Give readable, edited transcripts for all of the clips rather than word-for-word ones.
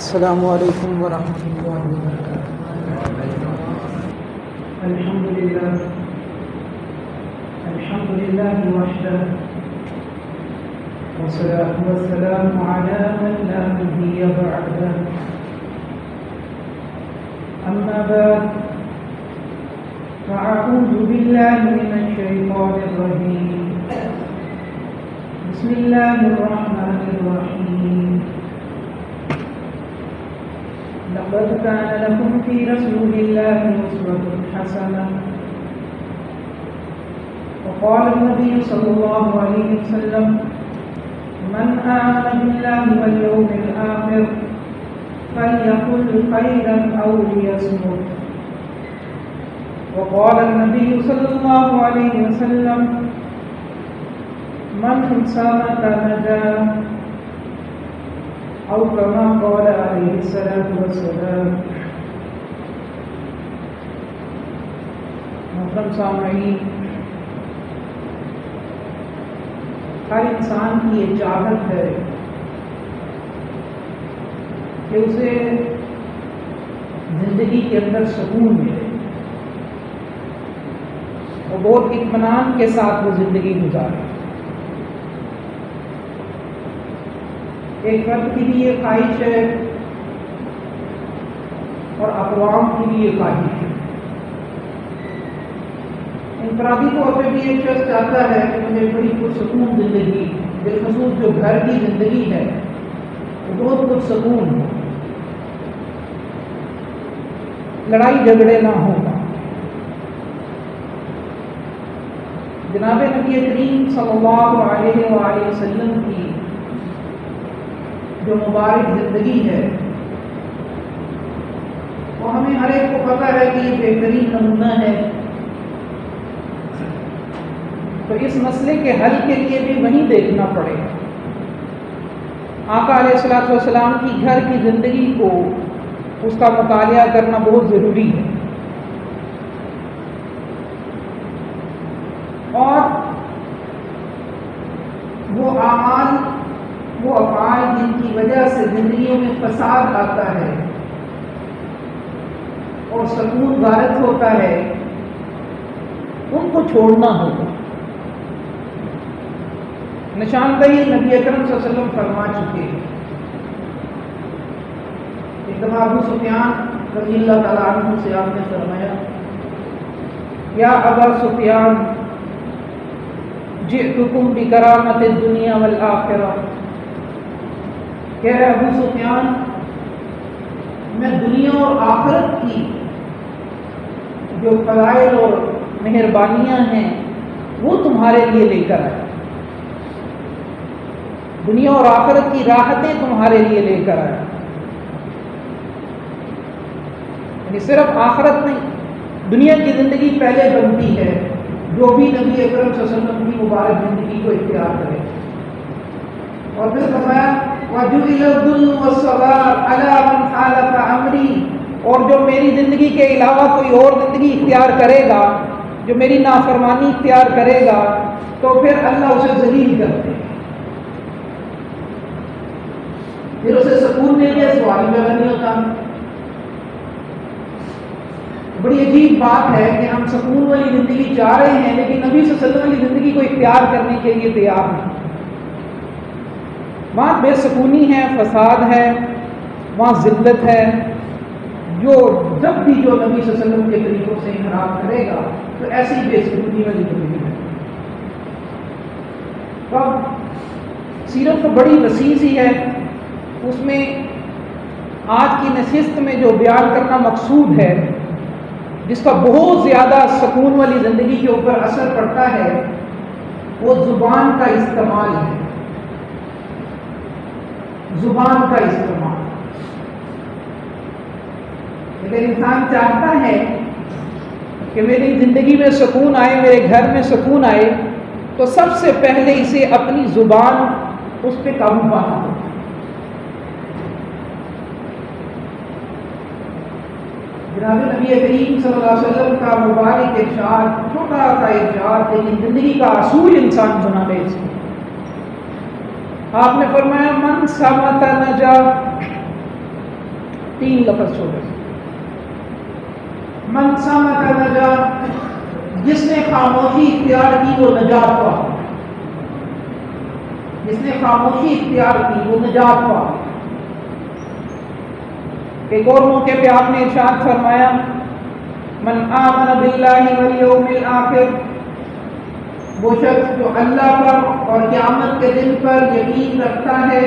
السلام علیکم ورحمۃ اللہ وبرکاتہ۔ الحمد للہ وحدہ والصلاة والسلام على من لا نبي بعده، أما بعد فأعوذ بالله من الشيطان الرجيم، بسم الله الرحمن الرحيم، لقد كان لكم في رسول الله أسوة حسنة، وقال النبي صلى الله عليه وسلم من آمن بالله واليوم الآخر فليقل خيرا أو ليصمت، وقال النبي صلى الله عليه وسلم من صمت نجا، أو كما قال عليه الصلاة والسلام۔ محترم سامعین، ہر انسان کی یہ چاہت ہے کہ اسے زندگی کے اندر سکون ملے اور بہت اطمینان کے ساتھ وہ زندگی گزارے۔ ایک فرد کی بھی یہ خواہش ہے اور اقوام کی بھی یہ خواہش ہے۔ انفرادی طور پہ بھی ایک شخص چاہتا ہے کہ مجھے بڑی پرسکون زندگی، بالخصوص جو گھر کی زندگی ہے وہ بہت پرسکون ہو، لڑائی جھگڑے نہ ہوں۔ جناب نبی کریم صلی اللہ علیہ وآلہ وسلم کی جو مبارک زندگی ہے وہ ہمیں ہر ایک کو پتہ ہے کہ یہ بہترین نمونہ ہے، تو اس مسئلے کے حل کے لیے بھی وہیں دیکھنا پڑے گا۔ آقا علیہ الصلوۃ والسلام کی گھر کی زندگی کو، اس کا مطالعہ کرنا بہت ضروری ہے، اور وہ اعمال، وہ افعال جن کی وجہ سے زندگیوں میں فساد آتا ہے اور سکون غارت ہوتا ہے، ان کو چھوڑنا ہوگا۔ نشاندہی نبی اکرم صلی اللہ علیہ وسلم فرما چکے ہیں۔ ایک دفعہ ابو سفیان رضی اللہ تعالیٰ عنہ سے آپ نے فرمایا، یا ابا سفیان جئتکم بکرامت الدنیا والآخرہ، کہہ رہے ابو سفیان میں دنیا اور آخرت کی جو فضائل اور مہربانیاں ہیں وہ تمہارے لیے لے کر آئے، دنیا اور آخرت کی راحتیں تمہارے لیے لے کر آئے۔ یعنی صرف آخرت نہیں، دنیا کی زندگی پہلے بنتی ہے جو بھی نبی اکرم صلی اللہ علیہ وسلم کی مبارک زندگی کو اختیار کرے، اور پھر فرمایا وَجُعِلَ الذُّلُّ وَالصَّغَارُ عَلَىٰ مَنْ خَالَفَ أَمْرِي، اور جو میری زندگی کے علاوہ کوئی اور زندگی اختیار کرے گا، جو میری نافرمانی اختیار کرے گا، تو پھر اللہ اسے ذلیل کرتے ہیں، پھر اسے سکون نہیں ہے، سوال پیدا نہیں ہوتا۔ بڑی عجیب بات ہے کہ ہم سکون والی زندگی چاہ رہے ہیں لیکن نبی صلی اللہ علیہ وسلم والی زندگی کو اختیار کرنے کے لیے تیار نہیں۔ وہاں بے سکونی ہے، فساد ہے، وہاں ذلت ہے، جو جب بھی جو نبی صلی اللہ علیہ وسلم کے طریقوں سے انحراف کرے گا تو ایسی بے سکونی والی زندگی ہے۔ اب سیرت تو بڑی وسیع سی ہے، اس میں آج کی نشست میں جو بیان کرنا مقصود ہے، جس کا بہت زیادہ سکون والی زندگی کے اوپر اثر پڑتا ہے، وہ زبان کا استعمال ہے، زبان کا استعمال۔ اگر انسان چاہتا ہے کہ میری زندگی میں سکون آئے، میرے گھر میں سکون آئے، تو سب سے پہلے اسے اپنی زبان، اس پہ قابو پانا ہوگا۔ جناب نبی کریم صلی اللہ علیہ وسلم کا مبارک ارشاد، چھوٹا سا ارشاد لیکن زندگی کا اصول انسان بنا دے اس کو۔ آپ نے فرمایا من سمت نجا، 3 لفظ چھوٹے سے. من صمت نجا، جس نے خاموشی اختیار کی وہ نجات پا. جس نے خاموشی اختیار کی وہ نجات پا. ایک اور موقع پہ آپ نے ارشاد فرمایا من آمن باللہ والیوم الآخر، وہ شخص جو اللہ پر اور قیامت کے دن پر یقین رکھتا ہے،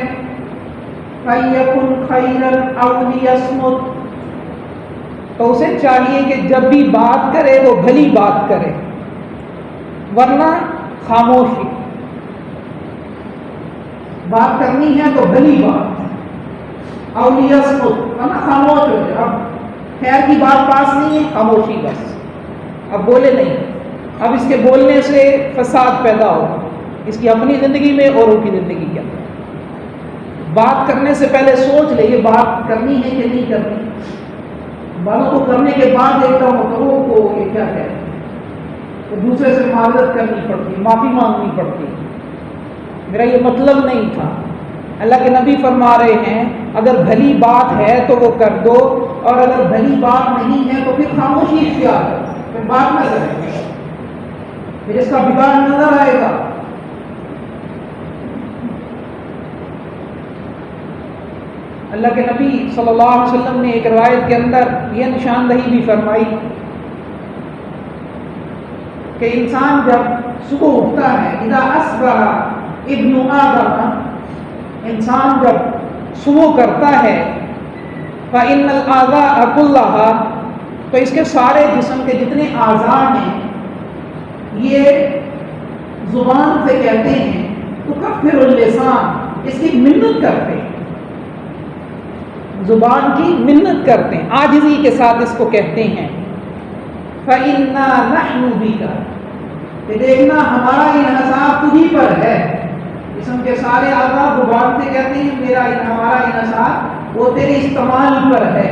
فَلْيَكُنْ خَيْرًا أَوْ لِيَصْمُتْ، تو اسے چاہیے کہ جب بھی بات کرے وہ بھلی بات کرے، ورنہ خاموشی. بات کرنی ہے تو بھلی بات، أَوْ لِيَصْمُتْ، ورنہ خاموش ہو جائے. اب خیر کی بات پاس نہیں ہے، خاموشی بس، اب بولے نہیں. اب اس کے بولنے سے فساد پیدا ہوگا اس کی اپنی زندگی میں اور ان کی زندگی کے اندر. بات کرنے سے پہلے سوچ لے یہ بات کرنی ہے کہ نہیں کرنی. باتوں کو کرنے کے بعد ایک دم کو یہ کیا ہے تو دوسرے سے معذرت کرنی پڑتی، معافی مانگنی پڑتی، میرا یہ مطلب نہیں تھا. اللہ کے نبی فرما رہے ہیں اگر بھلی بات ہے تو وہ کر دو، اور اگر بھلی بات نہیں ہے تو پھر خاموشی اختیار کرو، پھر بات نہ کریں، پھر اس کا بگاڑ نظر آئے گا. اللہ کے نبی صلی اللہ علیہ وسلم نے ایک روایت کے اندر یہ نشاندہی بھی فرمائی کہ انسان جب صبح اٹھتا ہے، اذا اصبح ابن آدم، انسان جب صبح کرتا ہے، فإن الأعضاء كلها، تو اس کے سارے جسم کے جتنے اعضاء ہیں یہ زبان سے کہتے ہیں تو کفر اللسان، اس کی منت کرتے ہیں، زبان کی منت کرتے ہیں، عاجزی کے ساتھ اس کو کہتے ہیں. فَإِنَّا نَحْنُ بِكَ، کہ دیکھنا ہمارا انحصار تجھی پر ہے. جسم کے سارے اعضاء زبان سے کہتے ہیں ہمارا انحصار وہ تیرے استعمال پر ہے.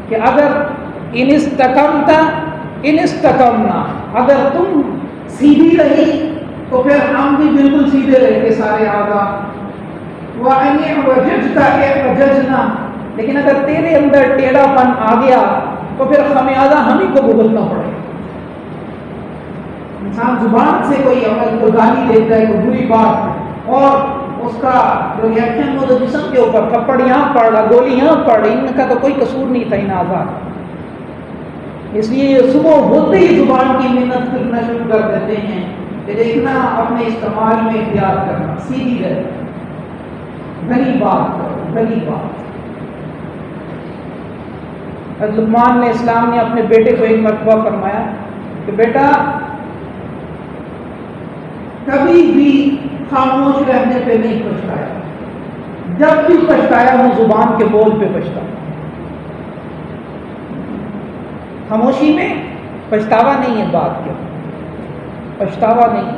کہ اگر ان استقمنا، اگر تم سیدھی رہی تو پھر ہم بھی بالکل سیدھے رہیں گے سارے اعضاء. وَأَنِ وَجَجْتَ وَجَجْنَا، لیکن اگر تیرے اندر ٹیڑھا پن آ گیا تو پھر خمیازہ ہم ہی کو بھگتنا پڑے گا. انسان زبان سے کوئی عمل، کوئی گالی دیتا ہے، کوئی بری بات، اور اس کا جو ریئیکشن ہو تو جسم کے اوپر تھپڑ یہاں پڑ رہا، گولی یہاں پڑ رہی، ان کا تو کوئی قصور نہیں تھا ان اعضاء. اس لیے صبح ہوتے ہی زبان کی محنت کرنا شروع کر دیتے ہیں کہ دیکھنا اپنے استعمال میں اختیار کرنا، سیدھی رہے، بھلی بات کرو، بھلی بات. حضرت لقمان علیہ السلام نے اپنے بیٹے کو ایک مرتبہ فرمایا کہ بیٹا کبھی بھی خاموش رہنے پہ نہیں پچھتایا، جب بھی پچھتایا وہ زبان کے بول پہ پچھتایا. خاموشی میں پچھتاوا نہیں ہے، بات کیا پچھتاوا نہیں،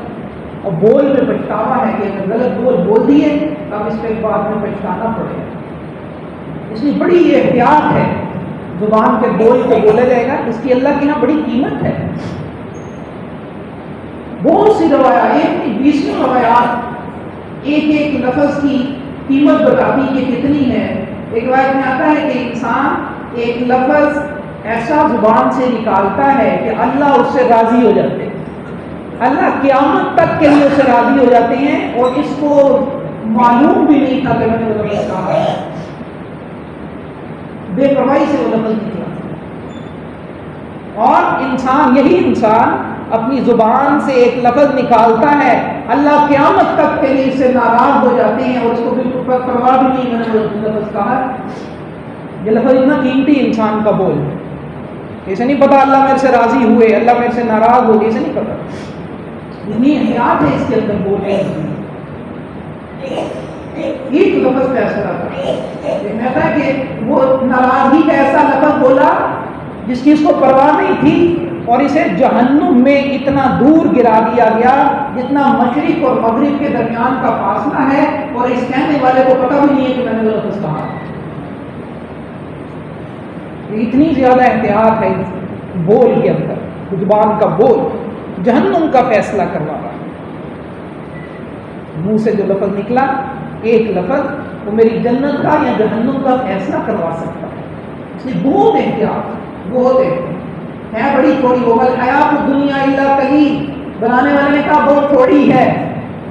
اور بول میں پچھتاوا ہے کہ اگر غلط بول دیے اب اس پہ بعد میں پچھتانا پڑے گا. اس لیے بڑی یہ احتیاط ہے، زبان کے بول کو بولا جائے گا، اس کی اللہ کے یہاں بڑی قیمت ہے. بہت سی روایات، 20 روایات ایک ایک لفظ کی قیمت بتاتی کہ کتنی ہے. ایک روایت میں آتا ہے کہ انسان ایک لفظ ایسا زبان سے نکالتا ہے کہ اللہ اس سے راضی ہو جاتے ہیں، اللہ قیامت تک کے لیے اس سے راضی ہو جاتے ہیں، اور اس کو معلوم بھی نہیں تھا کہ میں نے وہ لفظ کہا ہے، بے پرواہی سے وہ لفظ نکلا. اور یہی انسان اپنی زبان سے ایک لفظ نکالتا ہے، اللہ قیامت تک کے لیے اس سے ناراض ہو جاتے ہیں، اور اس کو بالکل پرواہ بھی نہیں میں نے وہ لفظ کہا. یہ لفظ اتنا قیمتی انسان کا بول، اسے نہیں پتا اللہ میرے سے راضی ہوئے، اللہ میرے سے ناراض ہو گئے، اسے نہیں پتا. اتنی احتیاط ہے اس کے اندر بولنے کی. ایک لفظ پہ اثر آتا ہے کہ وہ ناراضگی کا ایسا لفظ بولا جس کی اس کو پرواہ نہیں تھی، اور اسے جہنم میں اتنا دور گرا دیا گیا جتنا مشرق اور مغرب کے درمیان کا فاصلہ ہے، اور اس کہنے والے کو پتہ بھی نہیں ہے کہ میں نے وہ لفظ کہا. اتنی زیادہ احتیاط ہے بول کے اندر، زبان کا بول جہنم کا فیصلہ کروا رہا ہے. منہ سے جو لفظ نکلا ایک لفظ وہ میری جنت کا یا جہنم کا فیصلہ کروا سکتا ہے. اس لیے بہت احتیاط، بہت احتیاط ہے. بڑی تھوڑی ومل حیات دنیا الا قلیل، بنانے والے نے کہا بہت تھوڑی ہے.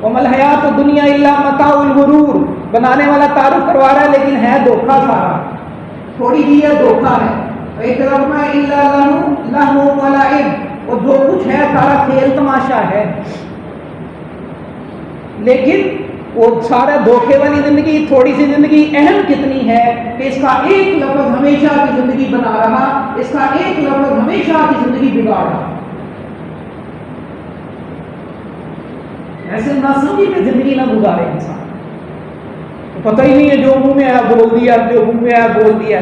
ومل حیات دنیا الا متاع الغرور، بنانے والا تعارف کروا رہا ہے لیکن ہے دھوکہ سارا. تھوڑی ہی ہے، دھوکہ ہے. ایک طرف میں الا لہو ولعب، اور جو کچھ ہے سارا کھیل تماشا ہے. لیکن وہ سارا دھوکے والی زندگی، تھوڑی سی زندگی اہم کتنی ہے کہ اس کا ایک لفظ ہمیشہ کی زندگی بنا رہا، اس کا ایک لفظ ہمیشہ کی زندگی بگاڑ رہا. ایسے نہ سمجھی کہ زندگی نہ گزارے انسان، تو پتہ ہی نہیں ہے جو منہ میں آیا بول دیا، جو منہ میں آیا بول دیا.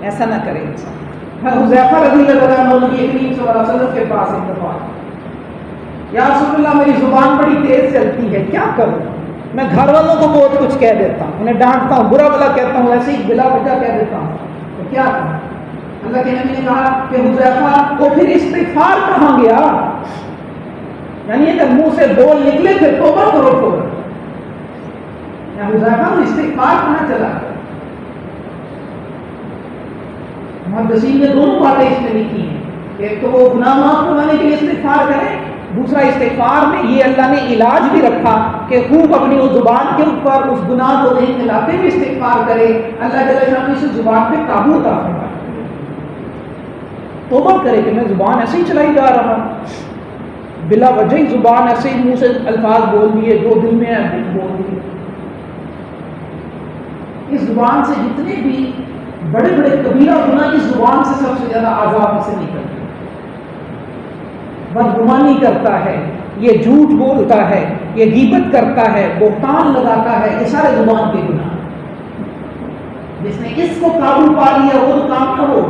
ایسا نہ کرے انسان. حذیفہ رضی اللہ عنہ نبی کریم صلی اللہ علیہ وسلم کے پاس انتقال، یا رسول اللہ میری زبان بڑی تیز چلتی ہے، کیا کروں؟ میں گھر والوں کو بہت کچھ کہہ دیتا ہوں، انہیں ڈانٹتا ہوں، برا بلا کہتا ہوں، ایسے ہی بلا وجہ کہہ دیتا ہوں، تو کیا کروں؟ اللہ کے نبی نے کہا کہ حذیفہ تو پھر استغفار کہاں گیا؟ یعنی اگر منہ سے بول نکلے پھر توبہ کرو فوراً. حذیفہ استغفار کہاں چلا گیا؟ محدثین نے دونوں باتیں اس میں لکھی ہیں. ایک تو وہ گناہ معاف کروانے کے لیے استغفار کریں، دوسرا استغفار میں یہ اللہ نے علاج بھی رکھا کہ خوب اپنی اس زبان کے اوپر اس گناہ کو نہیں ملاتے ہوئے استغفار کرے. اللہ جل شانہ اس زبان پہ قابو عطا فرمائے. توبہ کرے کہ میں زبان ایسے ہی چلائی جا رہا ہوں، بلا وجہ ہی زبان ایسے ہی منہ سے الفاظ بول دیے، جو دل میں ہے بول دیے. اس زبان سے جتنے بھی بڑے بڑے کبیرہ گناہ اس زبان سے سب سے زیادہ عذاب سے نکلتے ہیں. بدگمانی کرتا ہے، یہ جھوٹ بولتا ہے، یہ غیبت کرتا ہے، بہتان لگاتا ہے، یہ سارے زبان کے گناہ. جس نے اس کو قابو پا لیا وہ تو کام نہ ہو.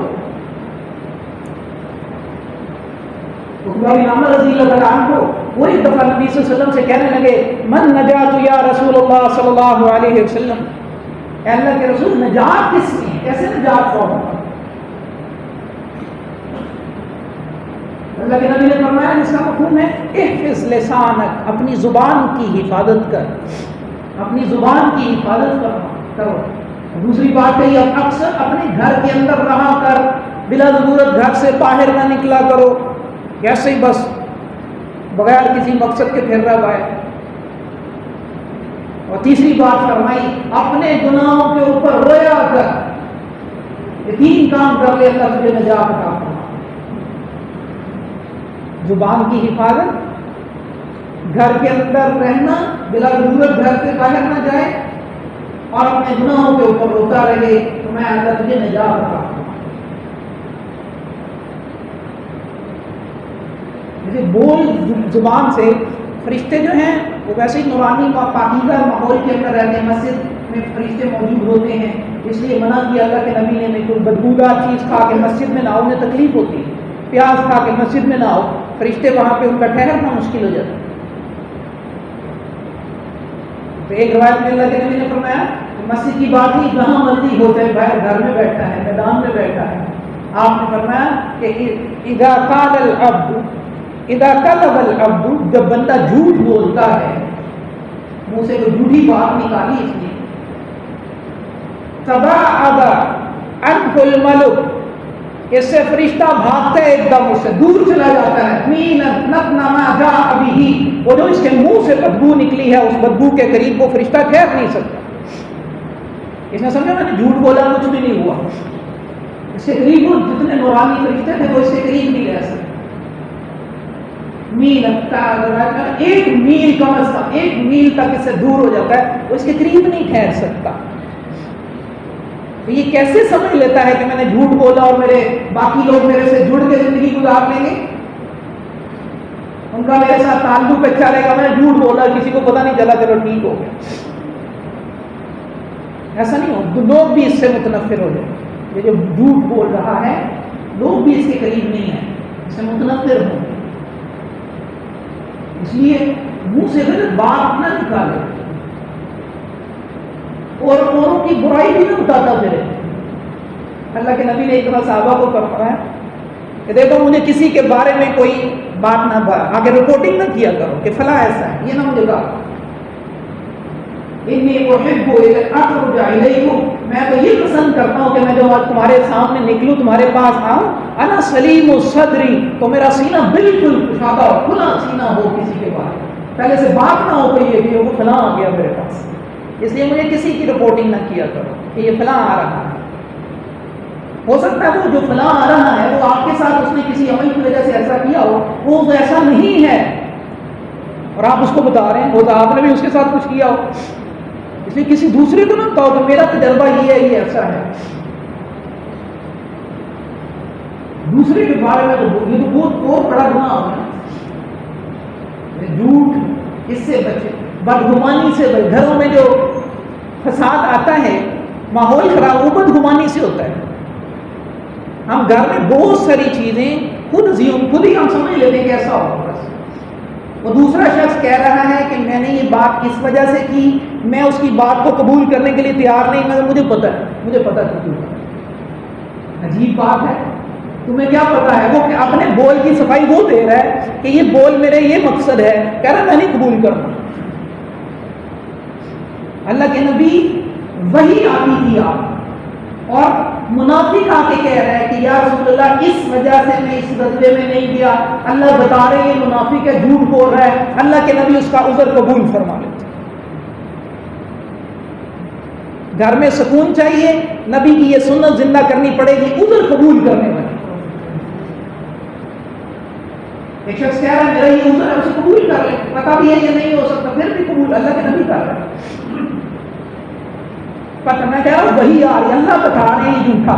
عامر رضی اللہ عنہ کو وہ ایک دفعہ نبی صلی اللہ علیہ وسلم سے کہنے لگے من نجات یا رسول اللہ صلی اللہ علیہ وسلم، اے اللہ کے رسول نجات کس کی، کیسے نجات پاؤں؟ اللہ کے نبی نے فرمایا اس کا مفہوم ہے احفظ لسانک، اپنی زبان کی حفاظت کر، اپنی زبان کی حفاظت کرو. دوسری بات ہے یہ اکثر اپنے گھر کے اندر رہا کر، بلا ضرورت گھر سے باہر نہ نکلا کرو، ایسے ہی بس بغیر کسی مقصد کے پھر رہا ہے. اور تیسری بات فرمائی اپنے گناہوں کے اوپر رویا کر. یہ تین کام کر لے اللہ تجھے نجات عطا فرمائے. زبان کی حفاظت، گھر کے اندر رہنا، بلا ضرورت گھر سے باہر نہ جائے، اور اپنے گناہوں کے اوپر روتا رہے، تو میں اللہ تجھے نجات عطا فرمائے. جیسے بول زبان سے فرشتے جو ہیں وہ ویسے ہی نورانی پاکیزہ ماحول کے اندر رہتے ہیں. مسجد میں فرشتے موجود ہوتے ہیں، اس لیے منع کیا اللہ کے نبی نے کوئی بدبودار چیز کھا کے مسجد میں نہ آؤ، انہیں تکلیف ہوتی ہے. پیاز کھا کے مسجد میں نہ آؤ، فرشتے وہاں پہ ان کا ٹھہرنا مشکل ہو جاتا ہے. تو ایک روایت میں اللہ کے نبی نے فرمایا مسجد کی بات ہی جہاں مرضی ہوتا ہے، باہر گھر میں بیٹھا ہے، میدان میں بیٹھا ہے. آپ نے فرمایا کہ اذا قال العبد، اذا کذب العبد، جب بندہ جھوٹ بولتا ہے، منہ سے کوئی جھوٹی بات نکالی اس نے، تباعد عنہ الملک، اس سے فرشتہ بھاگتا ہے، ایک دم اس سے دور چلا جاتا ہے. نتنا ما جاء به، وہ جو اس کے منہ سے بدبو نکلی ہے اس بدبو کے قریب وہ فرشتہ ٹھہر نہیں سکتا. اس نے سمجھا میں نے جھوٹ بولا، کچھ بھی نہیں ہوا. اس کے قریب وہ جتنے نورانی فرشتے تھے وہ اس کے قریب نہیں رہ سکتے. میل ایک میل کم از کم، ایک میل تک اس سے دور ہو جاتا ہے، وہ اس کے قریب نہیں ٹھہر سکتا. تو یہ کیسے سمجھ لیتا ہے کہ میں نے جھوٹ بولا اور میرے باقی لوگ میرے سے جڑ کے زندگی گزار لیں گے، ان کا میرے ساتھ تعلق اچھا رہے گا. میں نے جھوٹ بولا، کسی کو پتہ نہیں چلا، چلو ٹھیک ہو گیا. ایسا نہیں ہو، لوگ بھی اس سے متنفر ہو جائیں. یہ جو جھوٹ بول رہا ہے لوگ بھی اس کے قریب نہیں ہیں، اس سے متنفر ہوں. اس لیے منہ سے غلط بات نہ نکالے، اور اوروں کی برائی بھی نہ بتاتا پھرے. اللہ کے نبی نے ایک دفعہ صحابہ کو فرمایا کہ دیکھو مجھے کسی کے بارے میں کوئی بات نہ آگے رپورٹنگ نہ کیا کرو کہ فلاں ایسا ہے، یہ نہ مجھے کہا. انی احب ان اخرج الیکم، میں تو یہ پسند کرتا ہوں کہ میں جو آج تمہارے سامنے نکلوں، تمہارے پاس آؤں، انا سلیم الصدری، تو میرا سینہ بالکل کشادہ ہو، کھلا سینہ ہو کسی کے بارے میں، پہلے سے بات نہ ہو کوئی یہ کہ وہ فلاں آ گیا میرے پاس، اس لیے مجھے کسی کی رپورٹنگ نہ کیا کرو کہ یہ فلاں آ رہا ہے۔ ہو سکتا ہے وہ جو فلاں آ رہا ہے وہ آپ کے ساتھ اس نے کسی عمل کی وجہ سے ایسا کیا ہو، وہ ایسا نہیں ہے اور آپ اس کو بتا رہے ہیں، وہ تو آپ نے بھی اس کے ساتھ کچھ کیا ہو، اس لیے کسی دوسرے کو نہ بتاؤ کہ میرا تجربہ یہ ہے، یہ ایسا ہے۔ دوسرے کے بارے میں تو یہ تو بہت اور بڑا گناہ ہوگا، جھوٹ اس سے بچے، بدگمانی سے بچے۔ گھروں میں جو فساد آتا ہے، ماحول خراب، وہ بدگمانی سے ہوتا ہے۔ ہم گھر میں بہت ساری چیزیں خود ہی ہم سمجھ لیتے ہیں کہ ایسا ہوگا، بس وہ دوسرا شخص کہہ رہا ہے کہ میں نے یہ بات کس وجہ سے کی، میں اس کی بات کو قبول کرنے کے لیے تیار نہیں، مگر مجھے پتہ ہے، مجھے پتہ ہے کیوں۔ عجیب بات ہے، تمہیں کیا پتا ہے؟ وہ اپنے بول کی صفائی وہ دے رہا ہے کہ یہ بول میرے یہ مقصد ہے، کہہ رہا میں نہیں قبول کرتا۔ اللہ کے نبی وہی آتی تھی آپ، اور منافق آ کے کہہ رہا ہے کہ یا رسول اللہ اس وجہ سے میں اس غزوے میں نہیں گیا، اللہ بتا رہے یہ منافق ہے، جھوٹ بول رہا ہے، اللہ کے نبی اس کا عذر قبول فرما لیتے۔ گھر میں سکون چاہیے، نبی کی یہ سنت زندہ کرنی پڑے گی عذر قبول کرنے میں۔ ایک شخص کہہ رہا ہے میرا یہ عذر ہے، اسے قبول کر لیں، پتا بھی ہے یہ نہیں ہو سکتا، پھر بھی قبول، اللہ کے نبی کر رہا ہے۔ پتہ میں کہہ رہا ہوں وہی آ رہی، اللہ بتا رہے ہیں یہ جھوٹا،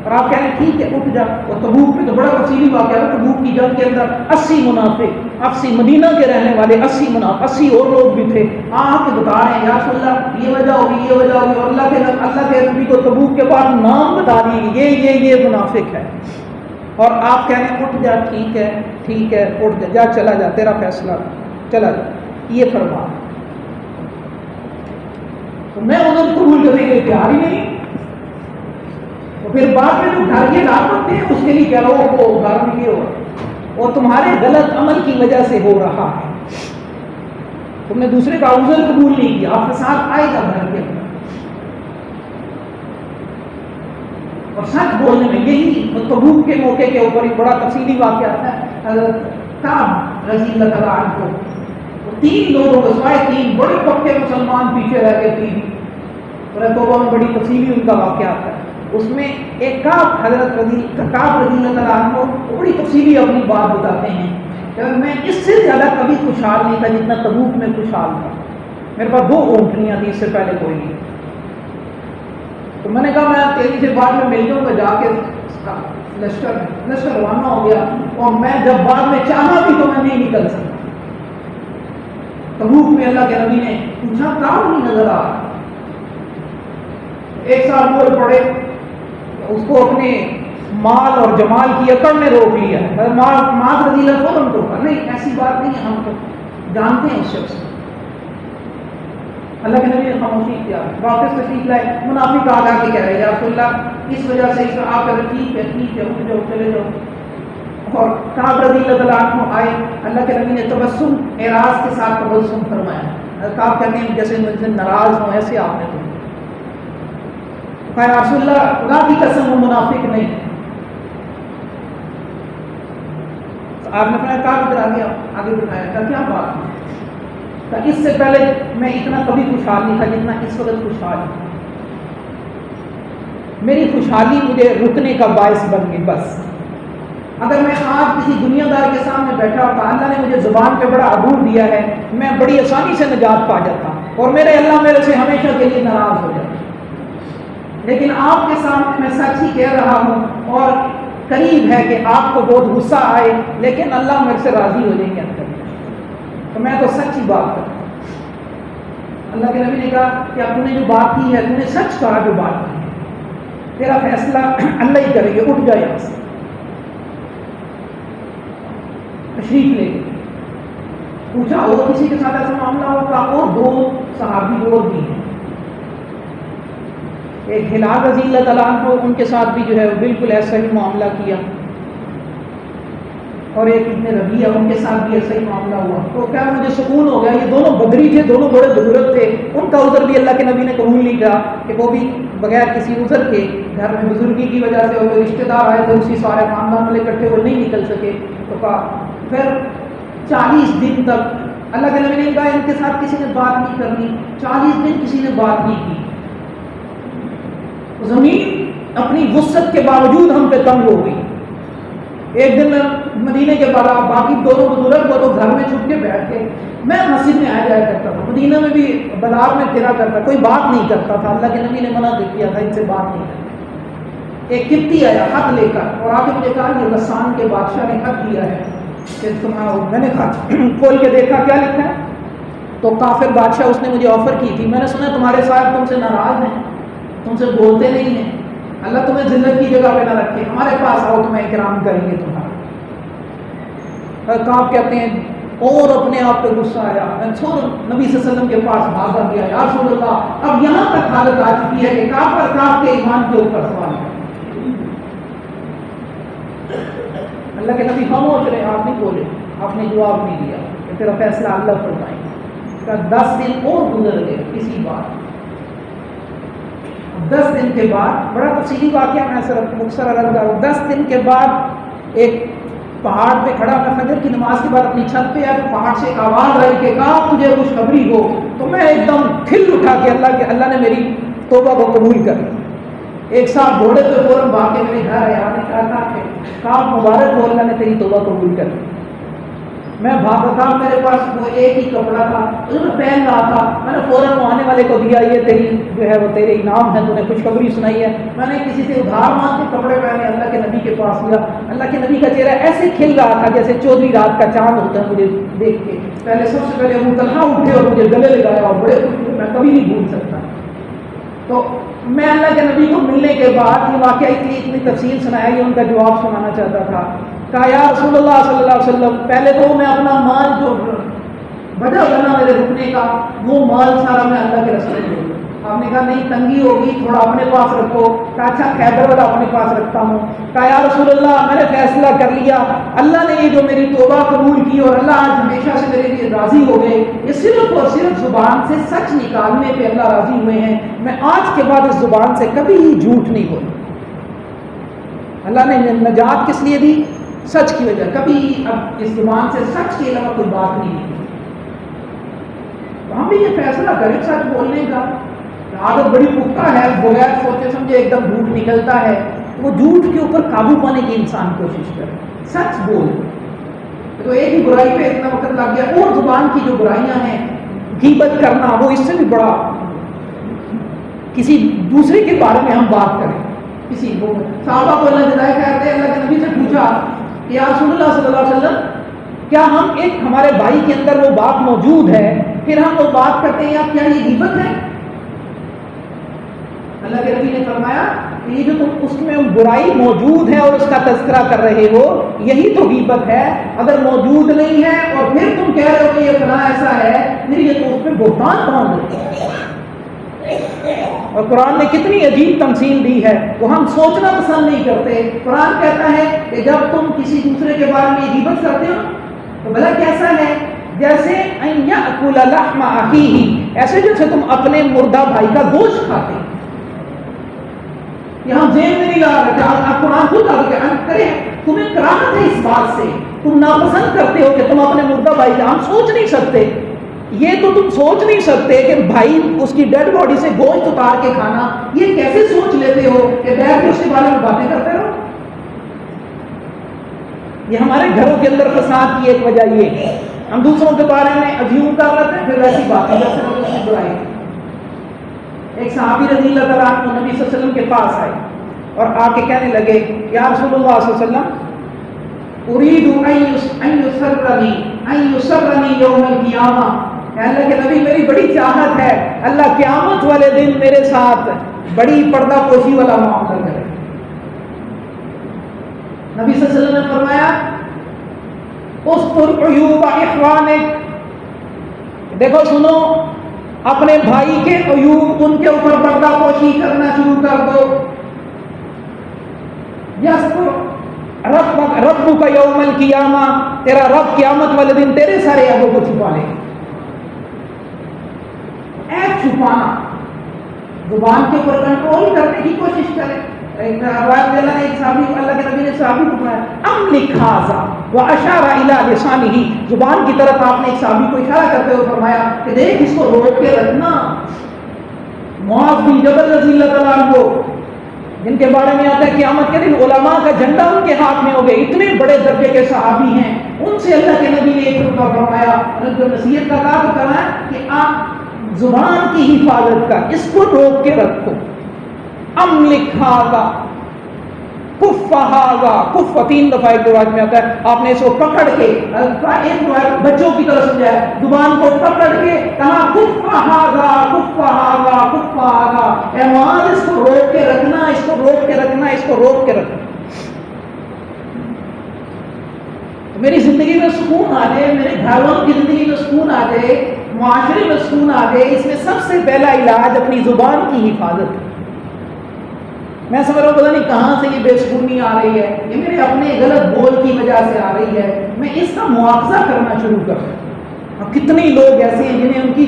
اور آپ کہہ رہے ہیں ٹھیک ہے اٹھ جا۔ اور تبوک میں تو بڑا تفصیلی واقعہ ہے، تبوک کی جنگ کے اندر 80 منافق، 80 مدینہ کے رہنے والے 80 منافق، 80 اور لوگ بھی تھے، آ کے بتا رہے ہیں یا رسول اللہ یہ وجہ ہوگی، یہ وجہ ہوگی، اور اللہ کے نبی کو تبوک کے بعد نام بتا دیے یہ منافق ہے، اور آپ کہہ رہے ہیں اٹھ جا، ٹھیک ہے اٹھ جا، جا چلا جا، تیرا فیصلہ، چلا جا، یہ فرما۔ تو میں انہیں قبول کرنے کے لیے تیار ہی نہیں، تو پھر بعد میں جو گھر کے لاپت ہیں اس کے لیے کہہ رہا ہو وہ گھر میں یہ ہو اور تمہارے غلط عمل کی وجہ سے ہو رہا ہے، تم نے دوسرے کا عذر قبول نہیں کیا، آپ کے ساتھ آئے گا گھر کے اندر۔ اور سچ بولنے میں یہی تبوک کے موقع کے اوپر ایک بڑا تفصیلی واقعہ آتا ہے، حضرت کعب رضی اللہ تعالیٰ عنہ کو 3 لوگوں کو سوائے 3 بڑے پکے مسلمان پیچھے رہ گئے تھے، توبہ میں بڑی تفصیلی ان کا واقعہ آتا ہے، اس میں ایک کعب رضی اللہ تعالیٰ عنہ کو بڑی تفصیلی اپنی بات بتاتے ہیں کہ میں اس سے زیادہ کبھی خوشحال نہیں تھا جتنا تبوک میں خوشحال تھا، میرے پاس 2 اونٹنیاں تھیں، اس سے پہلے کوئی نہیں، تو میں نے کہا میں تیری سے بعد میں مل جاؤں گا، جا کے لشکر روانہ ہو گیا، اور میں جب بعد میں چاہا بھی تو میں نہیں نکل سکتا۔ تبوک میں اللہ کے نبی نے پوچھا کام نہیں نظر آ رہا، ایک سال بول پڑے، اس کو اپنے مال اور جمال کی اکڑ میں روک لیا، مال رضی اللہ فوراً کو کہا نہیں ایسی بات نہیں ہے، ہم تو جانتے ہیں اس شخص کو۔ اللہ کے نبی نے خاموشی اختیار کی، واپس تشریف لائے، منافق آ کے کہہ رہے یا رسول اللہ اس وجہ سے آپ کہہ رہے ٹھیک ہے اٹھ جاؤ چلے جاؤ، اور کعب رضی اللہ تعالیٰ عنہ آئے، اللہ کے نبی نے تبسم اعراض کے ساتھ تبسم فرمایا، کعب کہتے ہیں جیسے مجھ سے ناراض ہوں ایسے آپ نے کہا یا رسول اللہ خدا کی قسم وہ منافق نہیں، تو آپ نے فرمایا کعب ادھر آ گیا، آگے بٹھایا، کہا کیا بات ہے؟ اس سے پہلے میں اتنا کبھی خوشحال نہیں تھا جتنا اس وقت خوشحال ہوں، میری خوشحالی مجھے رکنے کا باعث بن گئی۔ بس اگر میں آج کسی دنیا دار کے سامنے بیٹھا ہوتا، اللہ نے مجھے زبان پہ بڑا عبور دیا ہے، میں بڑی آسانی سے نجات پا جاتا، اور میرے اللہ میرے سے ہمیشہ کے لیے ناراض ہو جاتا، لیکن آپ کے سامنے میں سچ ہی کہہ رہا ہوں، اور قریب ہے کہ آپ کو بہت غصہ آئے لیکن اللہ میرے سے راضی ہو جائیں گے اندر، تو میں تو سچ ہی بات کرتا ہوں۔ اللہ کے نبی نے کہا کہ اب تو نے جو بات کی ہے تو نے سچ کہا، جو بات کی ہے تیرا فیصلہ اللہ ہی کرے گے، اٹھ جائے یہاں سے۔ تشریف لے گئے، پوچھا اور کسی کے ساتھ ایسا معاملہ ہوگا؟ اور 2 صحابی اور بھی ہیں، ایک ہلال رضی اللہ تعالیٰ عنہ، ان کے ساتھ بھی جو ہے بالکل ایسا ہی معاملہ کیا، اور ایک ابن ربیعہ، ان کے ساتھ بھی ایسا ہی معاملہ ہوا. تو کیا مجھے سکون ہو گیا. یہ دونوں بدری تھے، دونوں بڑے بزرگ تھے. ان کا عذر بھی اللہ کے نبی نے قبول نہیں کیا کہ وہ بھی بغیر کسی عذر کے گھر میں بزرگی کی وجہ سے، اور جو رشتے دار آئے تھے اسی سارے خاندان والے اکٹھے وہ نہیں نکل سکے. تو کہا پھر 40 دن تک اللہ کے نبی نے کہا ان کے ساتھ کسی نے بات نہیں کرنی. 40 دن کسی نے بات نہیں کی. زمین اپنی وسعت کے باوجود ہم پہ تنگ ہو گئی. ایک دن مدینے کے بعد باقی دونوں بزرگ وہ تو گھر میں چھپ کے بیٹھ کے، میں مسجد میں آ جایا کرتا تھا، مدینہ میں بھی بازار میں پھرا کرتا، کوئی بات نہیں کرتا تھا. اللہ کے نبی نے منع کیا تھا ان سے بات نہیں کرنی. ایک قبطی آیا خط لے کر اور آ کے مجھے کہا یہ غسان کے بادشاہ نے خط دیا ہے کہ میں نے خط کھول کے دیکھا کیا لکھا ہے. تو کافر بادشاہ اس نے مجھے آفر کی تھی، میں نے سنا تمہارے صاحب تم سے ناراض ہیں، تم سے بولتے نہیں ہیں، اللہ تمہیں ذلت کی جگہ پہ نہ رکھے، ہمارے پاس آؤ تمہیں اکرام کریں گے تمہارا. کعب کہتے ہیں اور اپنے آپ پہ غصہ آیا، میں نبی صلی اللہ علیہ وسلم کے پاس بھاگا گیا، یا رسول اللہ اب یہاں تک حالت آ چکی ہے کہ کعب کے ایمان کے اوپر سوال ہے. اللہ کے نبی خاموش رہے، آپ نہیں بولے، آپ نے جواب نہیں دیا کہ تیرا فیصلہ اللہ فرمائے گا. 10 دن اور گزر گئے کسی بات. 10 دن کے بعد بڑا تفصیلی واقعہ میں صرف مختصر عرض کروں. 10 دن کے بعد ایک پہاڑ پہ کھڑا، میں فجر کی نماز کے بعد اپنی چھت پہ آیا تو پہاڑ سے ایک آواز آئی کہ کہا تجھے خوشخبری ہو. تو میں ایک دم کھل اٹھا کہ اللہ نے میری توبہ کو قبول کر لی. ایک صاحب گھوڑے پہ فوراً بھاگ کے میرے گھر آیا، نے کہا تھا کہ کہا مبارک ہو اللہ نے تیری توبہ قبول کر لی. میں بھاگا تھا، میرے پاس وہ ایک ہی کپڑا تھا جو میں پہن رہا تھا، میں نے فوراً وہ آنے والے کو دیا، یہ تیری جو ہے وہ تیرے انعام ہے، تو نے خوشخبری سنائی ہے. میں نے کسی سے ادھار مانگ کے کپڑے پہنے اللہ کے نبی کے پاس گیا. اللہ کے نبی کا چہرہ ایسے کھل رہا تھا جیسے 14ویں رات کا چاند ہوتا ہے مجھے دیکھ کے. پہلے سب سے پہلے ابو طلحہ اٹھے اور مجھے گلے لگایا اور بڑے خوش ہوئے، میں کبھی نہیں بھول سکتا. تو میں اللہ کے نبی کو ملنے کے بعد یہ واقعہ اتنی تفصیل سنایا، یہ ان کا جواب سنانا چاہتا تھا. کہا یا رسول اللہ صلی اللہ علیہ وسلم پہلے تو میں اپنا مال جو وجہ بنا میرے رکنے کا وہ مال سارا میں اللہ کے راستے میں دوں. آپ نے کہا نہیں تنگی ہوگی، تھوڑا اپنے پاس رکھو. کہا اچھا خیبر والا اپنے پاس رکھتا ہوں. کہا یا رسول اللہ میں نے فیصلہ کر لیا، اللہ نے یہ جو میری توبہ قبول کی اور اللہ آج ہمیشہ سے میرے لیے راضی ہو گئے، یہ صرف اور صرف زبان سے سچ نکالنے پہ اللہ راضی ہوئے ہیں. میں آج کے بعد اس زبان سے کبھی جھوٹ نہیں بولوں. اللہ نے نجات کس لیے دی؟ سچ کی وجہ. کبھی اب اس زبان سے سچ کے علاوہ کوئی بات نہیں کی. تو ہم بھی یہ فیصلہ کریں سچ بولنے کا. عادت بڑی پختہ ہے، بغیر سوچے سمجھے ایک دم جھوٹ نکلتا ہے. وہ جھوٹ کے اوپر قابو پانے کی انسان کوشش کرے، سچ بول. تو ایک ہی برائی پہ اتنا وقت لگ گیا. اور زبان کی جو برائیاں ہیں، غیبت کرنا، وہ اس سے بھی بڑا. کسی دوسرے کے بارے میں ہم بات کریں، کسی کو صحابہ کو اللہ جزائے خیر دے، اللہ کے نبی سے پوچھا کہ یا رسول اللہ صلی اللہ علیہ وسلم کیا ہم ایک ہمارے بھائی کے اندر وہ بات موجود ہے پھر ہم وہ بات کرتے ہیں، یا کیا یہ غیبت ہے؟ اللہ کے نبی نے فرمایا کہ یہ جو تم اس میں برائی موجود ہے اور اس کا تذکرہ کر رہے ہو یہی تو غیبت ہے. اگر موجود نہیں ہے اور پھر تم کہہ رہے ہو کہ یہ فلاں ایسا ہے، پھر یہ تو اس پہ بہتان باندھ رہے ہیں. اور قرآن نے کتنی عجیب تمثیل دی ہے، وہ ہم سوچنا پسند نہیں کرتے. قرآن کہتا ہے کہ جب تم کسی دوسرے کے بارے میں غیبت کرتے ہو تو بھلا کیسا ہے؟ جیسے ان یاکل لحم اخیہ، ایسے جیسے تم اپنے مردہ بھائی کا گوشت کھاتے. یہاں ذہن میں نہیں لا رہا، آپ قرآن خود کرے تمہیں کراہت ہے اس بات سے، تم ناپسند کرتے ہو کہ تم اپنے مردہ بھائی کا. ہم سوچ نہیں سکتے، یہ تو تم سوچ نہیں سکتے کہ بھائی اس کی ڈیڈ باڈی سے گوشت اتار کے کھانا. یہ کیسے سوچ لیتے ہو کہ بیٹھ کے اس کے بارے میں باتیں کرتے رہو؟ یہ ہمارے گھروں کے اندر فساد کی ایک وجہ یہ ہے، ہم دوسروں کے بارے میں ازیوم کر لیتے ہیں، پھر ویسی باتیں کرتے ہیں، اس کی برائی. ایک صحابی رضی اللہ تعالیٰ عنہ نبی صلی اللہ علیہ وسلم کے پاس آئے اور آ کے کہنے لگے یا رسول اللہ صلی اللہ علیہ وسلم اريد ان يسرني يوم القیامہ. اللہ کے نبی میری بڑی چاہت ہے اللہ قیامت والے دن میرے ساتھ بڑی پردہ پوشی والا معاملہ کرے. نبی صلی اللہ علیہ وسلم نے فرمایا استر عیوب اخوانک، دیکھو سنو اپنے بھائی کے عیوب ان کے اوپر پردہ پوشی کرنا شروع کر دو. یستر رب کا یوم القیامہ، تیرا رب قیامت والے دن تیرے سارے عیبوں کو چھپا لے گا۔ عیب چھپانا، زبان کے اوپر کنٹرول کرنے کی کوشش کرے۔ ایک صحابی، اللہ کے نبی نے صحابی کو فرمایا املک ھذا واشار الی لسانہ، زبان کی طرف آپ نے ایک صحابی کو اشارہ کرتے ہوئے فرمایا کہ دیکھ اس کو روک کے رکھنا۔ معاذ بن جبل رضی اللہ تعالیٰ عنہ، جن کے بارے میں آتا ہے قیامت کے دن علماء کا جھنڈا ان کے ہاتھ میں ہوگا، اتنے بڑے درجے کے صحابی ہیں، ان سے اللہ کے نبی نے ایک رکعہ فرمایا، جو نصیحت کا کام کرنا ہے کہ آپ زبان کی حفاظت کا، اس کو روک کے رکھو۔ املک ھذا کف ھذا، کف 3 دفعہ ایک روایت میں آتا ہے، آپ نے اس کو پکڑ کے، ایک روایت بچوں کی طرح سمجھایا، زبان کو پکڑ کے کہا کف ھذا کف ھذا کف ھذا، اے معاذ اس کو روک کے رکھنا، اس کو روک کے رکھنا، اس کو روک کے رکھنا۔ تو میری زندگی میں سکون آ جائے، میرے گھر والوں کی زندگی میں سکون آ جائے، معاشرے میں سکون آ جائے، اس میں سب سے پہلا علاج اپنی زبان کی حفاظت ہے۔ میں سمجھ رہا ہوں پتہ نہیں کہاں سے یہ بے سکونی آ رہی ہے، یہ میرے اپنے غلط بول کی وجہ سے آ رہی ہے، میں اس کا مواخذہ کرنا شروع کروں۔ اور کتنے لوگ ایسے ہیں جنہیں ان کی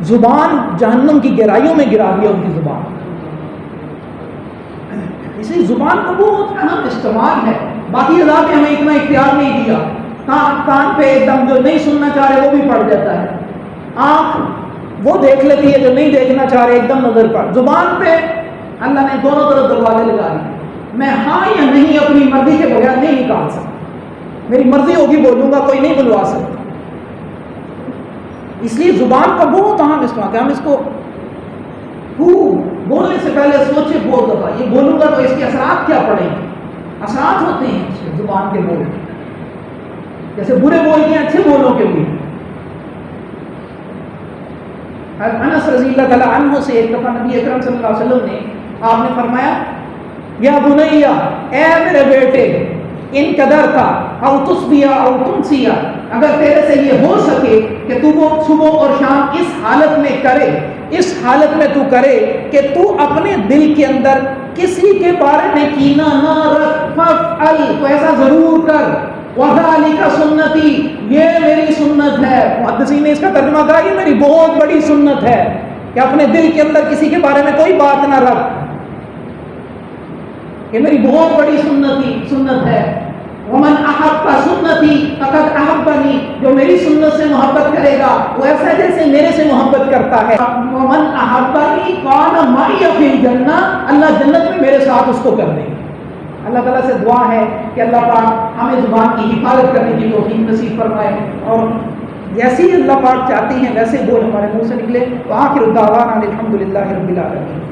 زبان جہنم کی گہرائیوں میں گرا دیا، ان کی زبان۔ اسی زبان کا بہت اہم استعمال ہے، باقی اللہ نے ہمیں اتنا اختیار نہیں دیا۔ کان پہ ایک دم جو نہیں سننا چاہ رہے وہ بھی پڑ جاتا ہے، آنکھ وہ دیکھ لیتی ہے جو نہیں دیکھنا چاہ رہے ایک دم نظر پڑ، زبان پہ اللہ نے دونوں طرف دروازے لگا دیے، میں ہاں یا نہیں اپنی مرضی کے بغیر نہیں نکال سکتا، میری مرضی ہوگی بولوں گا، کوئی نہیں بلوا سکتا۔ اس لیے زبان کا بہت اہم استعمال ہے، ہم اس کو بولنے سے پہلے سوچے بہت دفعہ، یہ بولوں گا تو اس کے اثرات کیا پڑیں گے۔ اثرات ہوتے ہیں اس کے زبان کے بول کے، جیسے برے بول کے اچھے بولوں کے بھی۔ انس رضی اللہ تعالیٰ عنہ سے ایک دفعہ نبی اکرم صلی اللہ علیہ وسلم نے، آپ نے فرمایا یا بنیا، اے میرے بیٹے، ان قدر تھا او تصبیا او تمسیا، اگر تیرے سے یہ ہو سکے کہ تو وہ صبح اور شام اس حالت میں کرے، اس حالت میں تو کرے کہ تو اپنے دل کے اندر کسی کے بارے میں کینہ نہ رکھ، فافعل، تو ایسا ضرور کر، وذالک سنتی، یہ میری سنت ہے۔ محدثین نے اس کا ترجمہ کہا یہ میری بہت بڑی سنت ہے کہ اپنے دل کے اندر کسی کے بارے میں کوئی بات نہ رکھ، یہ میری بہت بڑی سنت ہے۔ ومن احب سنتی فقد احبنی، جو میری سنت سے محبت کرے گا وہ ایسا جیسے میرے سے محبت کرتا ہے۔ ومن احبنی کان معی فی الجنہ، اللہ جنت میں میرے ساتھ اس کو کر دے گا۔ اللہ تعالیٰ سے دعا ہے کہ اللہ پاک ہمیں زبان کی حفاظت کرنے کی توفیق نصیب فرمائے، اور جیسے ہی اللہ پاک چاہتے ہیں ویسے بول ہمارے منہ سے نکلے۔ وآخر دعوانا الحمد للہ رب العالمین۔